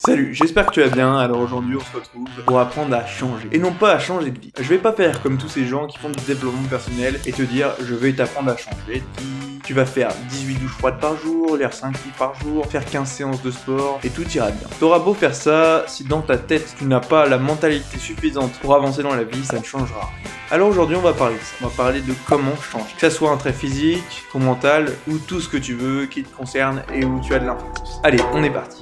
Salut, j'espère que tu vas bien. Alors aujourd'hui on se retrouve pour apprendre à changer. Et non pas à changer de vie. Je vais pas faire comme tous ces gens qui font du développement personnel et te dire je vais t'apprendre à changer de vie. Tu vas faire 18 douches froides par jour, lire 5 livres par jour, faire 15 séances de sport et tout ira bien. T'auras beau faire ça, si dans ta tête tu n'as pas la mentalité suffisante pour avancer dans la vie, ça ne changera rien. Alors aujourd'hui on va parler de ça. On va parler de comment changer. Que ça soit un trait physique, ton mental ou tout ce que tu veux qui te concerne et où tu as de l'influence. Allez, on est parti.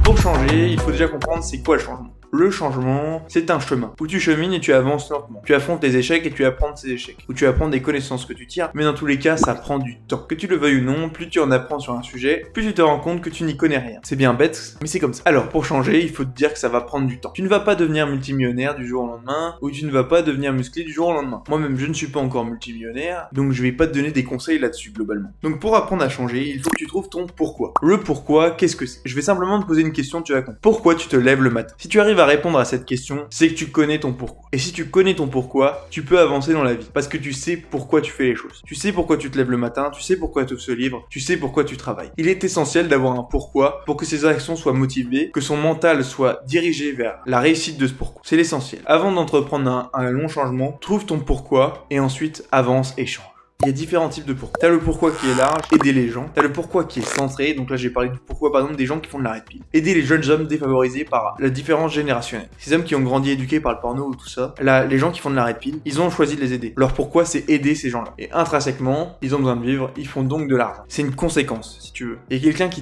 Pour changer, il faut déjà comprendre c'est quoi le changement. Le changement, c'est un chemin où tu chemines et tu avances lentement. Tu affrontes tes échecs et tu apprends de ces échecs. Où tu apprends des connaissances que tu tires, mais dans tous les cas, ça prend du temps. Que tu le veuilles ou non, plus tu en apprends sur un sujet, plus tu te rends compte que tu n'y connais rien. C'est bien bête, mais c'est comme ça. Alors, pour changer, il faut te dire que ça va prendre du temps. Tu ne vas pas devenir multimillionnaire du jour au lendemain, ou tu ne vas pas devenir musclé du jour au lendemain. Moi-même, je ne suis pas encore multimillionnaire, donc je vais pas te donner des conseils là-dessus, globalement. Donc, pour apprendre à changer, il faut que tu trouves ton pourquoi. Le pourquoi, qu'est-ce que c'est? Je vais simplement te poser une question, tu vas comprendre. Pourquoi tu te lèves le matin? Si tu arrives à répondre à cette question, c'est que tu connais ton pourquoi. Et si tu connais ton pourquoi, tu peux avancer dans la vie. Parce que tu sais pourquoi tu fais les choses. Tu sais pourquoi tu te lèves le matin, tu sais pourquoi tu ouvres ce livre, tu sais pourquoi tu travailles. Il est essentiel d'avoir un pourquoi pour que ses actions soient motivées, que son mental soit dirigé vers la réussite de ce pourquoi. C'est l'essentiel. Avant d'entreprendre un long changement, trouve ton pourquoi et ensuite avance et change. Il y a différents types de pourquoi. T'as le pourquoi qui est large, aider les gens. T'as le pourquoi qui est centré, donc là j'ai parlé du pourquoi par exemple des gens qui font de l'arrêt de pile. Aider les jeunes hommes défavorisés par la différence générationnelle. Ces hommes qui ont grandi éduqués par le porno ou tout ça, là les gens qui font de l'arrêt de pile, ils ont choisi de les aider. Leur pourquoi c'est aider ces gens-là. Et intrinsèquement, ils ont besoin de vivre, ils font donc de l'argent. C'est une conséquence, si tu veux. Il y a quelqu'un qui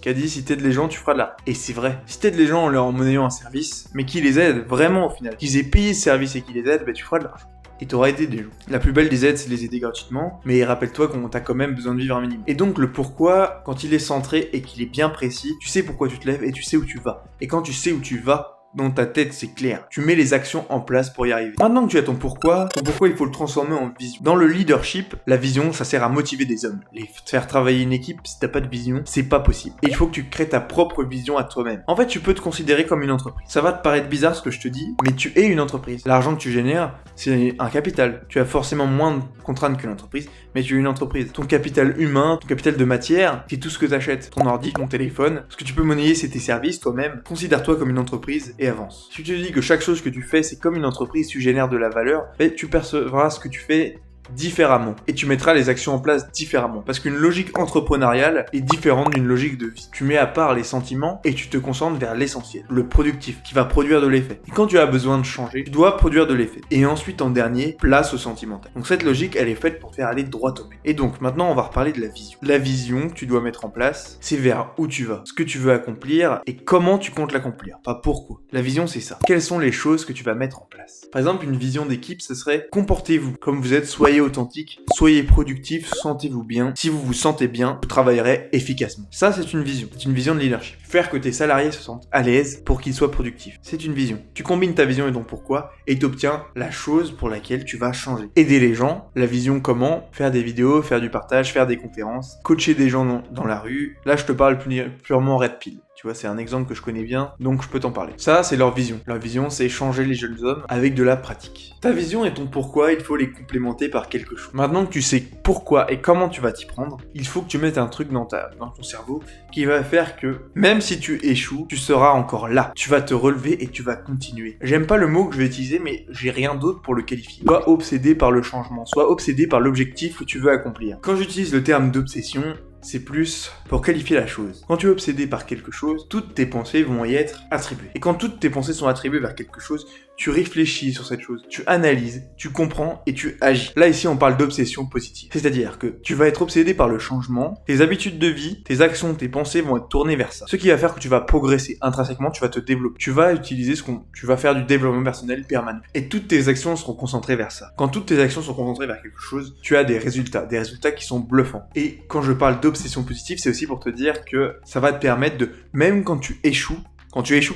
a dit si t'aides les gens, tu feras de l'argent. Et c'est vrai. Si t'aides les gens en leur monnayant un service, mais qui les aide vraiment au final, qu'ils aient payé ce service et qu'ils les aident, bah tu feras de l'argent. Et t'auras aidé des gens. La plus belle des aides, c'est de les aider gratuitement, mais rappelle-toi qu'on t'a quand même besoin de vivre un minimum. Et donc le pourquoi, quand il est centré et qu'il est bien précis, tu sais pourquoi tu te lèves et tu sais où tu vas. Et quand tu sais où tu vas, dans ta tête, c'est clair. Tu mets les actions en place pour y arriver. Maintenant que tu as ton pourquoi, il faut le transformer en vision. Dans le leadership, la vision, ça sert à motiver des hommes. Les faire travailler une équipe, si t'as pas de vision, c'est pas possible. Et il faut que tu crées ta propre vision à toi-même. En fait, tu peux te considérer comme une entreprise. Ça va te paraître bizarre ce que je te dis, mais tu es une entreprise. L'argent que tu génères, c'est un capital. Tu as forcément moins de contraintes qu'une entreprise, mais tu es une entreprise. Ton capital humain, ton capital de matière, c'est tout ce que t'achètes. Ton ordi, ton téléphone. Ce que tu peux monnayer, c'est tes services toi-même. Considère-toi comme une entreprise et avance. Si tu te dis que chaque chose que tu fais, c'est comme une entreprise, tu génères de la valeur, tu percevras ce que tu fais différemment. Et tu mettras les actions en place différemment. Parce qu'une logique entrepreneuriale est différente d'une logique de vie. Tu mets à part les sentiments et tu te concentres vers l'essentiel, le productif, qui va produire de l'effet. Et quand tu as besoin de changer, tu dois produire de l'effet. Et ensuite, en dernier, place au sentimental. Donc cette logique, elle est faite pour te faire aller droit au but. Et donc, maintenant, on va reparler de la vision. La vision que tu dois mettre en place, c'est vers où tu vas, ce que tu veux accomplir et comment tu comptes l'accomplir. Pas pourquoi. La vision, c'est ça. Quelles sont les choses que tu vas mettre en place? Par exemple, une vision d'équipe, ce serait comportez-vous comme vous êtes, soyez authentique, soyez productif, sentez-vous bien. Si vous vous sentez bien, vous travaillerez efficacement. Ça, c'est une vision. C'est une vision de leadership. Faire que tes salariés se sentent à l'aise pour qu'ils soient productifs. C'est une vision. Tu combines ta vision et ton pourquoi et tu obtiens la chose pour laquelle tu vas changer. Aider les gens, la vision comment? Faire des vidéos, faire du partage, faire des conférences, coacher des gens dans la rue. Là, je te parle purement red pill. Tu vois, c'est un exemple que je connais bien, donc je peux t'en parler. Ça, c'est leur vision. Leur vision, c'est changer les jeunes hommes avec de la pratique. Ta vision et ton pourquoi, il faut les complémenter par quelque chose. Maintenant que tu sais pourquoi et comment tu vas t'y prendre, il faut que tu mettes un truc dans ton cerveau qui va faire que, même si tu échoues, tu seras encore là. Tu vas te relever et tu vas continuer. J'aime pas le mot que je vais utiliser, mais j'ai rien d'autre pour le qualifier. Sois obsédé par le changement, sois obsédé par l'objectif que tu veux accomplir. Quand j'utilise le terme d'obsession, c'est plus pour qualifier la chose. Quand tu es obsédé par quelque chose, toutes tes pensées vont y être attribuées. Et quand toutes tes pensées sont attribuées vers quelque chose, tu réfléchis sur cette chose, tu analyses, tu comprends et tu agis. Là ici on parle d'obsession positive. C'est-à-dire que tu vas être obsédé par le changement, tes habitudes de vie, tes actions, tes pensées vont être tournées vers ça. Ce qui va faire que tu vas progresser intrinsèquement, tu vas te développer. Tu vas utiliser tu vas faire du développement personnel permanent. Et toutes tes actions seront concentrées vers ça. Quand toutes tes actions sont concentrées vers quelque chose, tu as des résultats qui sont bluffants. Et quand je parle d'obsession positive, c'est aussi pour te dire que ça va te permettre de, même quand tu échoues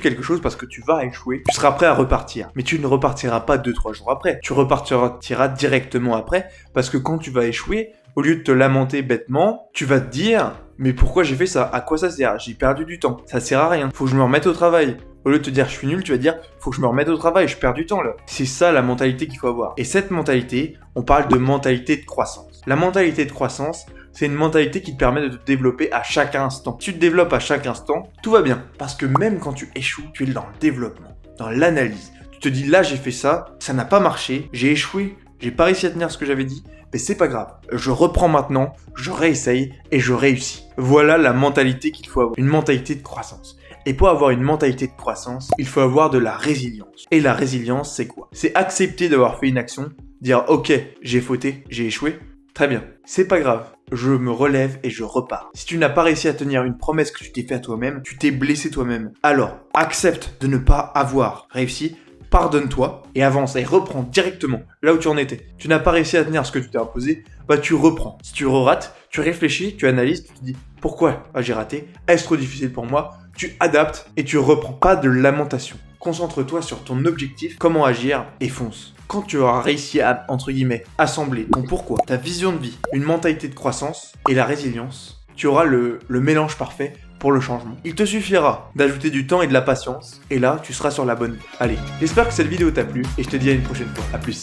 quelque chose parce que tu vas échouer, tu seras prêt à repartir. Mais tu ne repartiras pas 2-3 jours après. Tu repartiras directement après parce que quand tu vas échouer, au lieu de te lamenter bêtement, tu vas te dire mais pourquoi j'ai fait ça? À quoi ça sert? J'ai perdu du temps. Ça sert à rien. Faut que je me remette au travail. Au lieu de te dire je suis nul, tu vas dire faut que je me remette au travail, je perds du temps là. C'est ça la mentalité qu'il faut avoir. Et cette mentalité, on parle de mentalité de croissance. La mentalité de croissance, c'est une mentalité qui te permet de te développer à chaque instant. Si tu te développes à chaque instant, tout va bien. Parce que même quand tu échoues, tu es dans le développement, dans l'analyse. Tu te dis là j'ai fait ça n'a pas marché, j'ai échoué, j'ai pas réussi à tenir ce que j'avais dit, mais c'est pas grave. Je reprends maintenant, je réessaye et je réussis. Voilà la mentalité qu'il faut avoir, une mentalité de croissance. Et pour avoir une mentalité de croissance, il faut avoir de la résilience. Et la résilience, c'est quoi? C'est accepter d'avoir fait une action, dire ok, j'ai fauté, j'ai échoué, très bien, c'est pas grave, je me relève et je repars. Si tu n'as pas réussi à tenir une promesse que tu t'es fait à toi-même, tu t'es blessé toi-même. Alors, accepte de ne pas avoir réussi, pardonne-toi et avance et reprends directement là où tu en étais. Tu n'as pas réussi à tenir ce que tu t'es imposé, bah tu reprends. Si tu rates, tu réfléchis, tu analyses, tu te dis pourquoi j'ai raté, est-ce trop difficile pour moi? Tu adaptes et tu reprends. Pas de lamentation. Concentre-toi sur ton objectif, comment agir et fonce. Quand tu auras réussi à, entre guillemets, assembler ton pourquoi, ta vision de vie, une mentalité de croissance et la résilience, tu auras le mélange parfait pour le changement. Il te suffira d'ajouter du temps et de la patience, et là, tu seras sur la bonne voie. Allez, j'espère que cette vidéo t'a plu, et je te dis à une prochaine fois. À plus.